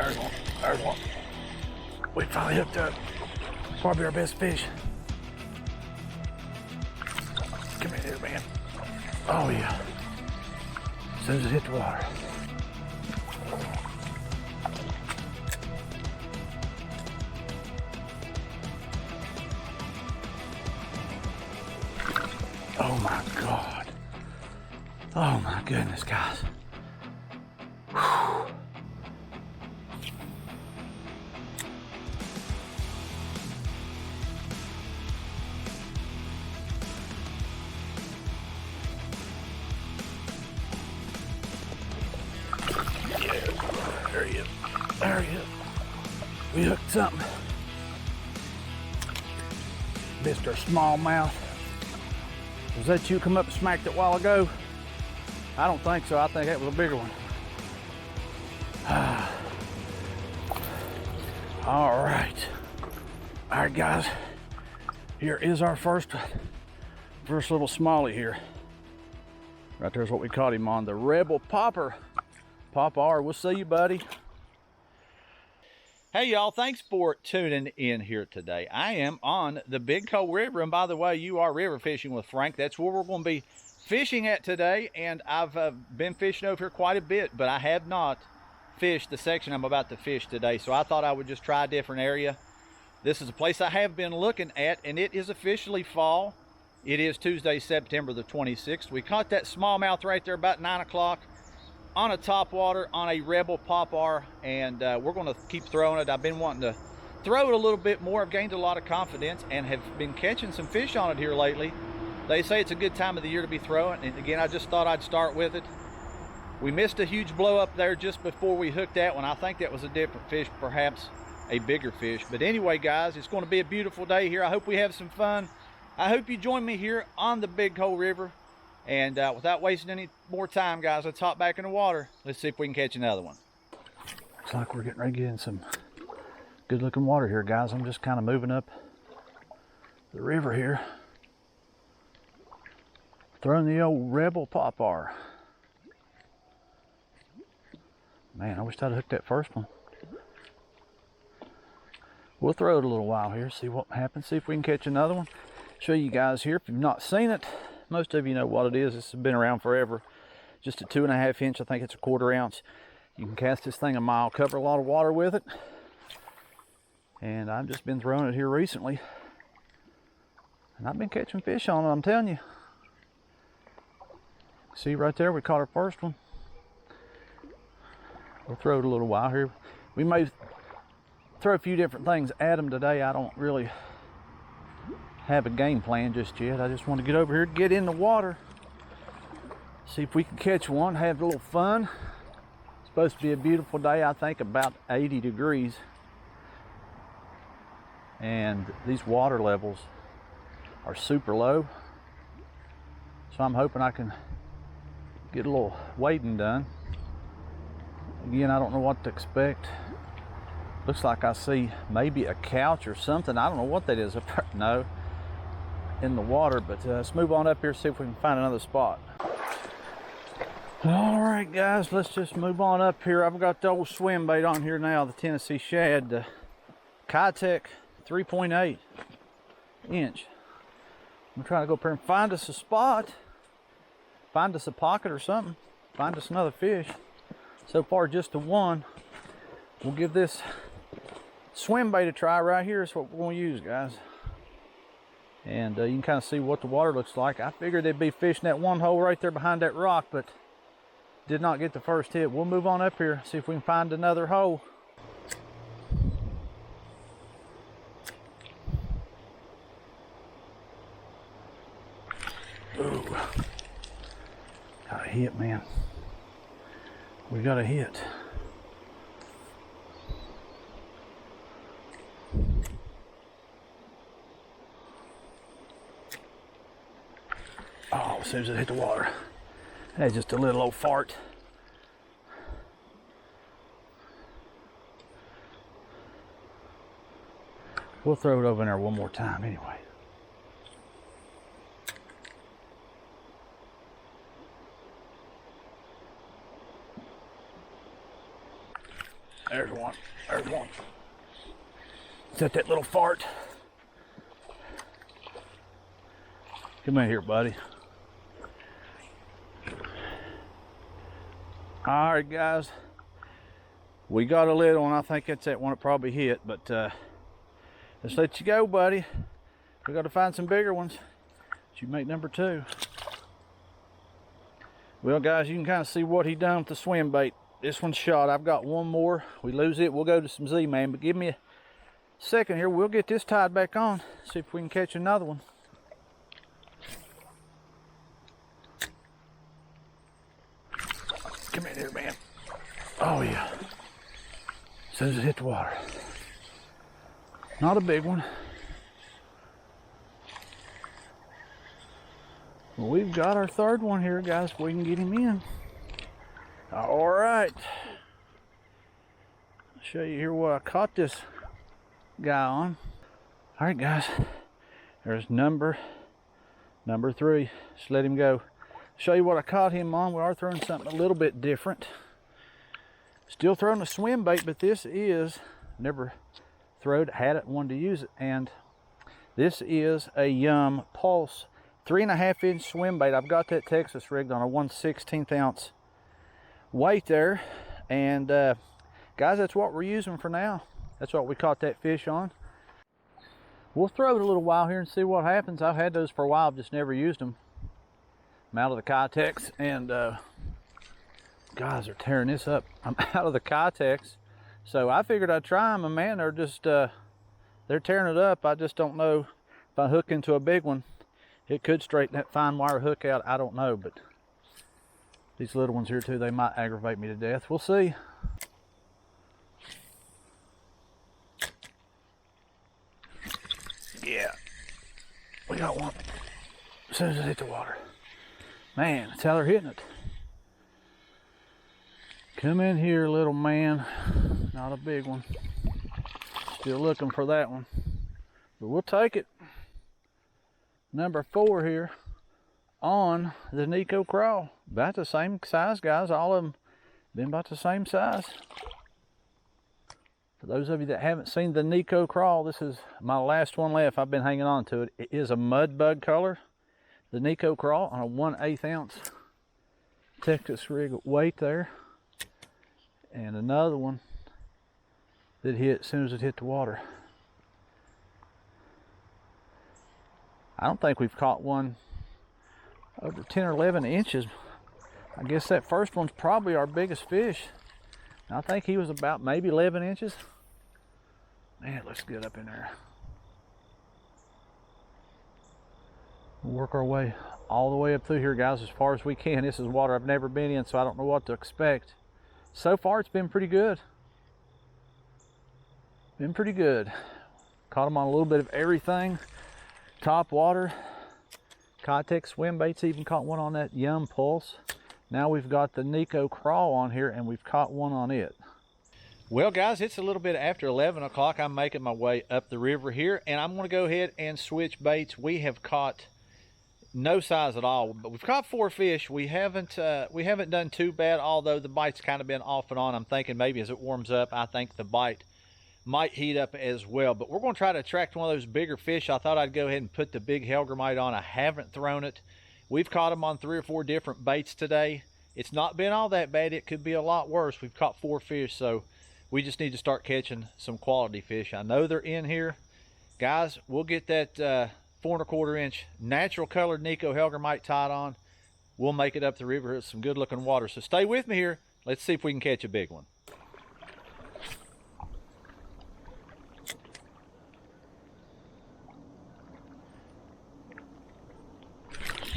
There's one. There's one. We finally hooked up. Probably our best fish. Come here, man. Oh yeah. As soon as it hit the water. Oh my God. Oh my goodness, guys. Whew. There he is. There he is. We hooked something. Mr. Smallmouth. Was that you come up and smacked it a while ago? I don't think so. I think that was a bigger one. All right. All right, guys. Here is our first little smallie here. Right there's what we caught him on, the Rebel Popper. Pop R, we'll see you, buddy. Hey y'all, thanks for tuning in here today. I am on the Big Cold River, and by the way, you are river fishing with Frank. That's where we're going to be fishing at today, and I've been fishing over here quite a bit, but I have not fished the section I'm about to fish today, so I thought I would just try a different area. This is a place I have been looking at, and it is officially fall. It is Tuesday, September the 26th. We caught that smallmouth right there about 9 o'clock. On a topwater on a Rebel Pop R, and we're going to keep throwing it. I've been wanting to throw it a little bit more. I've gained a lot of confidence and have been catching some fish on it here lately. They say it's a good time of the year to be throwing, and again, I just thought I'd start with it. We missed a huge blow up there just before we hooked that one. I think that was a different fish, perhaps a bigger fish. But anyway, guys, it's going to be a beautiful day here. I hope we have some fun. I hope you join me here on the Big Cold River. And without wasting any more time, guys, let's hop back in the water. Let's see if we can catch another one. Looks like we're getting ready to get in some good looking water here, guys. I'm just kind of moving up the river here. Throwing the old Rebel Pop R. Man, I wish I'd hooked that first one. We'll throw it a little while here, see what happens, see if we can catch another one. Show you guys here, if you've not seen it, most of you know what it is. This has been around forever. Just a 2.5 inch, I think it's a 1/4 ounce. You can cast this thing a mile, cover a lot of water with it. And I've just been throwing it here recently. And I've been catching fish on it, I'm telling you. See right there, we caught our first one. We'll throw it a little while here. We may throw a few different things at them today. I don't really have a game plan just yet. I just want to get over here, get in the water, see if we can catch one, have a little fun. It's supposed to be a beautiful day, I think about 80 degrees. And these water levels are super low. So I'm hoping I can get a little wading done. Again, I don't know what to expect. Looks like I see maybe a couch or something. I don't know what that is. No. In the water, but let's move on up here, see if we can find another spot. All right, guys, let's just move on up here. I've got the old swim bait on here now, the Tennessee Shad, the Kitech 3.8 inch. I'm trying to go up here and find us a spot, find us a pocket or something, find us another fish. So far, just the one. We'll give this swim bait a try right here. Is what we're going to use, guys. And you can kind of see what the water looks like. I figured they'd be fishing that one hole right there behind that rock, but did not get the first hit. We'll move on up here, see if we can find another hole. Ooh. Got a hit, man. We got a hit. Oh, as soon as it hit the water. That's just a little old fart. We'll throw it over in there one more time anyway. There's one. There's one. Is that little fart? Come in here, buddy. All right, guys. We got a little one. I think that's that one it probably hit, but let's let you go, buddy. We got to find some bigger ones. You make number 2. Well, guys, you can kind of see what he done with the swim bait. This one's shot. I've got one more. We lose it, we'll go to some Z-Man, but give me a second here. We'll get this tied back on, see if we can catch another one. Come in here, man. Oh yeah. As soon as it hit the water. Not a big one. Well, we've got our third one here, guys. We can get him in. All right. I'll show you here what I caught this guy on. All right, guys. There's number 3. Just let him go. Show you what I caught him on. We are throwing something a little bit different. Still throwing a swim bait, but this is, never throwed, had it, wanted to use it, and this is a Yum Pulse 3.5 inch swim bait. I've got that Texas rigged on a 1/16 ounce weight there, and guys, that's what we're using for now. That's what we caught that fish on. We'll throw it a little while here and see what happens. I've had those for a while, I've just never used them. I'm out of the Kitex, and guys are tearing this up. I'm out of the Kitex, so I figured I'd try them, and man, they're just they're tearing it up. I just don't know if I hook into a big one, it could straighten that fine wire hook out. I don't know, but these little ones here too, they might aggravate me to death. We'll see. Yeah, we got one as soon as it hit the water. Man, that's how they're hitting it. Come in here, little man. Not a big one. Still looking for that one, but we'll take it. Number 4 here on the Nico Crawl. About the same size, guys. All of them been about the same size. For those of you that haven't seen the Nico Crawl, this is my last one left. I've been hanging on to it. It is a mud bug color. The Nico Crawl on a 1/8 ounce Texas rig weight there. And another one that hit as soon as it hit the water. I don't think we've caught one over 10 or 11 inches. I guess that first one's probably our biggest fish. I think he was about maybe 11 inches. Man, it looks good up in there. We'll work our way all the way up through here, guys, as far as we can. This is water I've never been in, so I don't know what to expect. So far, it's been pretty good. Been pretty good. Caught them on a little bit of everything. Top water, Kitex swim baits, even caught one on that Yum Pulse. Now we've got the Nico Crawl on here, and we've caught one on it. Well, guys, it's a little bit after 11 o'clock. I'm making my way up the river here, and I'm going to go ahead and switch baits. We have caught no size at all, but we've caught 4 fish. We haven't done too bad, although the bite's kind of been off and on. I'm thinking maybe as it warms up, I think the bite might heat up as well, but we're going to try to attract one of those bigger fish. I thought I'd go ahead and put the big hellgrammite on. I haven't thrown it. We've caught them on 3 or 4 different baits today. It's not been all that bad. It could be a lot worse. We've caught 4 fish, so we just need to start catching some quality fish. I know they're in here. Guys, we'll get that 4 1/4 inch natural colored Nico hellgrammite tied on. We'll make it up the river. It's some good looking water, so stay with me here. Let's see if we can catch a big one.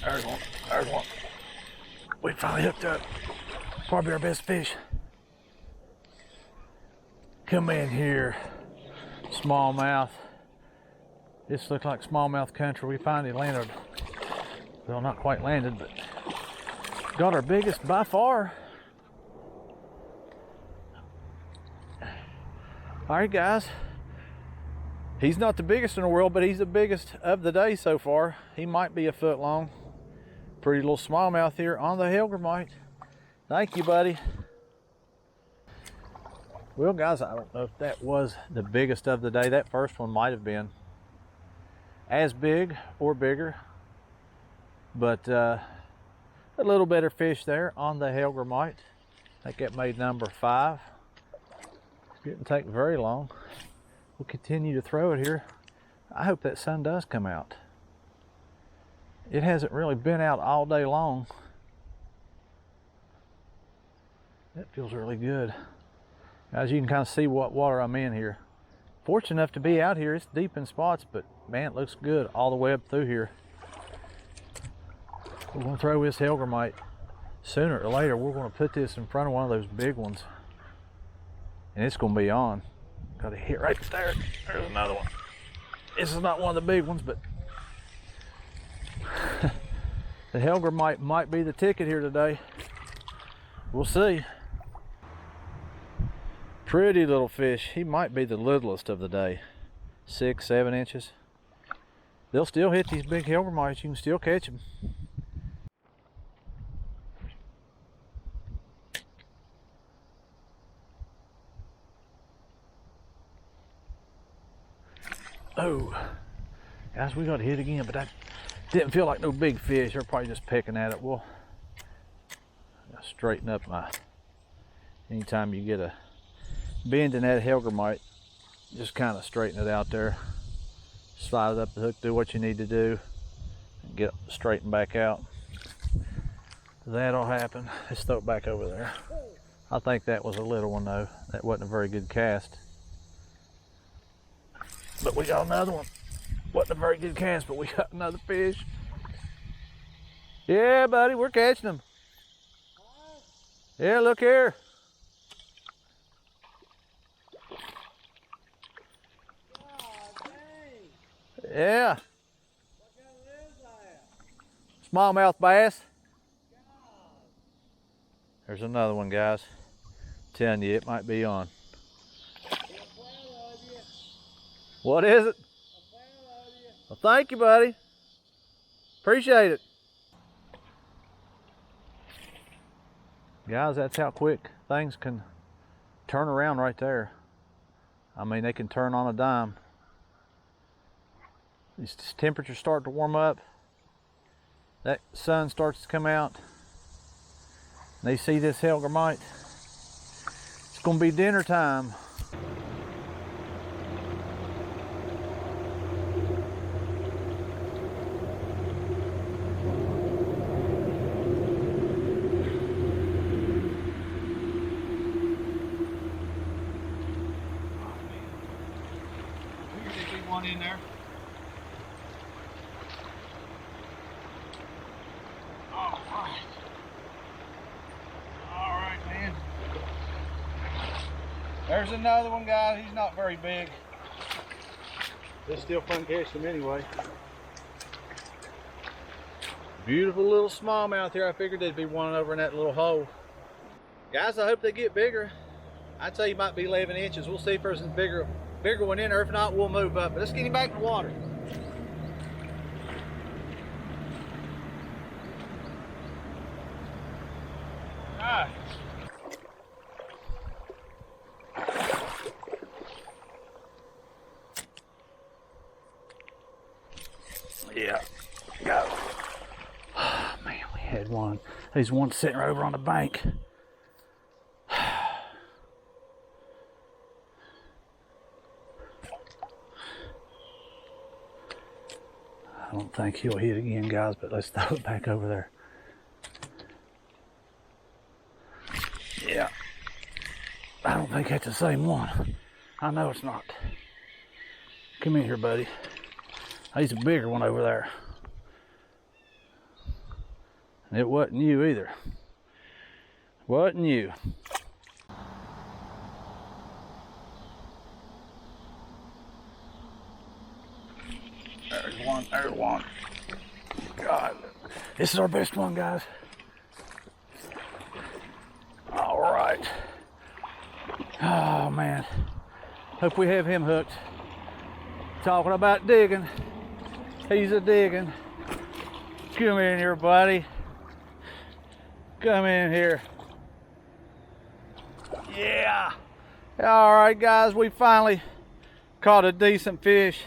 There's one. There's one. We finally hooked up. Probably our best fish. Come in here, smallmouth. This looks like smallmouth country. We finally landed. Well, not quite landed, but got our biggest by far. All right, guys. He's not the biggest in the world, but he's the biggest of the day so far. He might be a foot long. Pretty little smallmouth here on the hellgrammite. Thank you, buddy. Well, guys, I don't know if that was the biggest of the day. That first one might have been as big or bigger, but a little better fish there on the Hellgrammite. I think that made number 5. Didn't take very long. We'll continue to throw it here. I hope that sun does come out. It hasn't really been out all day long. That feels really good. As you can kind of see what water I'm in here. Fortunate enough to be out here. It's deep in spots, but man, it looks good all the way up through here. We're gonna throw this Hellgrammite. Sooner or later, we're gonna put this in front of one of those big ones. And it's gonna be on. Got a hit right there. There's another one. This is not one of the big ones, but the Hellgrammite might be the ticket here today. We'll see. Pretty little fish. He might be the littlest of the day. 6, 7 inches. They'll still hit these big Hellgrammites. You can still catch them. Oh, guys, we got hit again, but that didn't feel like no big fish. They're probably just pecking at it. We'll straighten up my, anytime you get a bend in that Hellgrammite, just kind of straighten it out there. Slide it up the hook, do what you need to do, and get straightened back out. That'll happen. Let's throw it back over there. I think that was a little one though. That wasn't a very good cast. But we got another one. Wasn't a very good cast, but we got another fish. Yeah, buddy, we're catching them. Yeah, look here. Yeah. What kind of is that? Smallmouth bass. There's another one, guys. I'm telling you, it might be on. What is it? Well, thank you, buddy. Appreciate it. Guys, that's how quick things can turn around right there. I mean, they can turn on a dime. These temperatures start to warm up. That sun starts to come out. They see this Hellgrammite. It's gonna be dinner time. One in there. All right, man. There's another one, guys. He's not very big. It's still fun catching him anyway. Beautiful little smallmouth here. I figured there'd be one over in that little hole. Guys, I hope they get bigger. I'd say he might be 11 inches. We'll see if there's a bigger one in there. If not, we'll move up. But let's get him back in the water. All right. Yeah, go. Oh, man, we had one. There's one sitting right over on the bank. I don't think he'll hit again, guys, but let's throw it back over there. Yeah. I don't think that's the same one. I know it's not. Come in here, buddy. He's a bigger one over there. And it wasn't you either. Wasn't you. There's one. God, this is our best one, guys. All right. Oh, man. Hope we have him hooked. Talking about digging. He's a digging. Come in here, buddy. Come in here. Yeah. All right, guys, we finally caught a decent fish.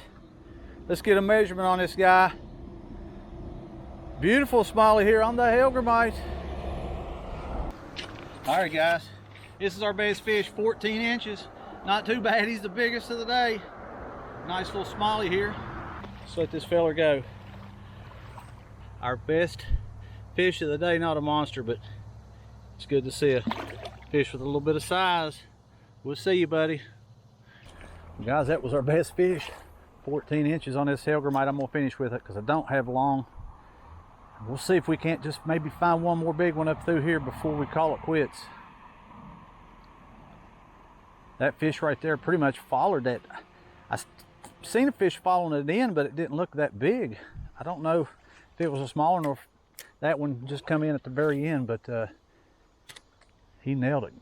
Let's get a measurement on this guy. Beautiful smallie here on the Hellgrammite. All right, guys, this is our best fish, 14 inches. Not too bad, he's the biggest of the day. Nice little smallie here. Let's let this feller go. Our best fish of the day, not a monster, but it's good to see a fish with a little bit of size. We'll see you, buddy. Well, guys, that was our best fish. 14 inches on this Hellgrammite. I'm gonna finish with it because I don't have long. We'll see if we can't just maybe find one more big one up through here before we call it quits. That fish right there pretty much followed that. I seen a fish following it in, but it didn't look that big. I don't know if it was a smaller or if that one just come in at the very end, but he nailed it.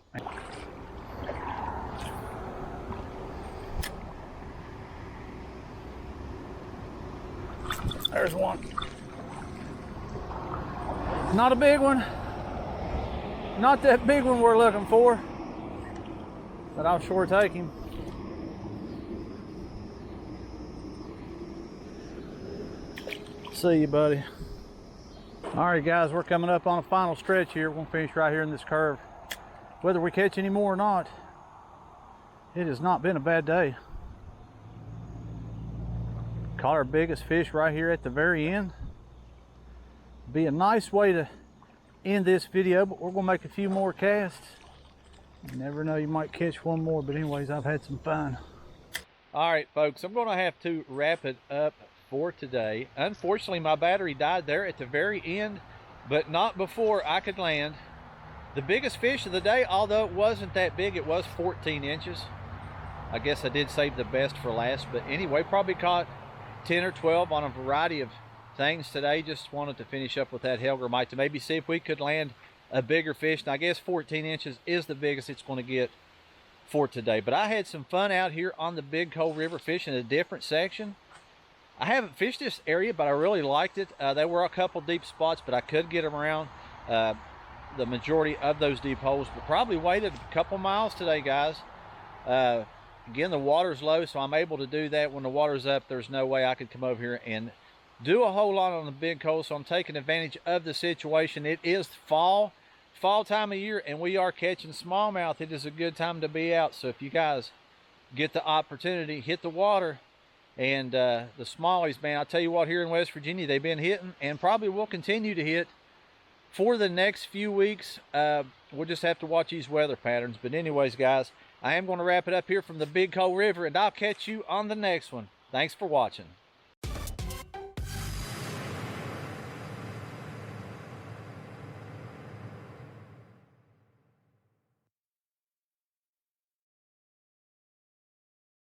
There's one. Not a big one. Not that big one we're looking for, but I'll sure take him. See you, buddy. All right, guys, we're coming up on a final stretch here. We're gonna finish right here in this curve. Whether we catch any more or not, it has not been a bad day. Caught our biggest fish right here at the very end. Be a nice way to end this video, but we're gonna make a few more casts. You never know, you might catch one more, but anyways, I've had some fun. All right, folks, I'm gonna have to wrap it up for today. Unfortunately, my battery died there at the very end, but not before I could land the biggest fish of the day. Although it wasn't that big, it was 14 inches. I guess I did save the best for last, but anyway, probably caught 10 or 12 on a variety of things today. Just wanted to finish up with that Hellgrammite to maybe see if we could land a bigger fish. And I guess 14 inches is the biggest it's going to get for today. But I had some fun out here on the Big Cold River fishing a different section. I haven't fished this area, but I really liked it. There were a couple deep spots, but I could get them around the majority of those deep holes. But probably waited a couple miles today, guys. Again, the water's low, so I'm able to do that. When the water's up, there's no way I could come over here and do a whole lot on the Big Cold, so I'm taking advantage of the situation. It is fall time of year, and we are catching smallmouth. It is a good time to be out, so if you guys get the opportunity, hit the water. And the smallies, man, I'll tell you what, here in West Virginia, they've been hitting and probably will continue to hit for the next few weeks. We'll just have to watch these weather patterns. But anyways, guys, I am going to wrap it up here from the Big Cold River, and I'll catch you on the next one. Thanks for watching.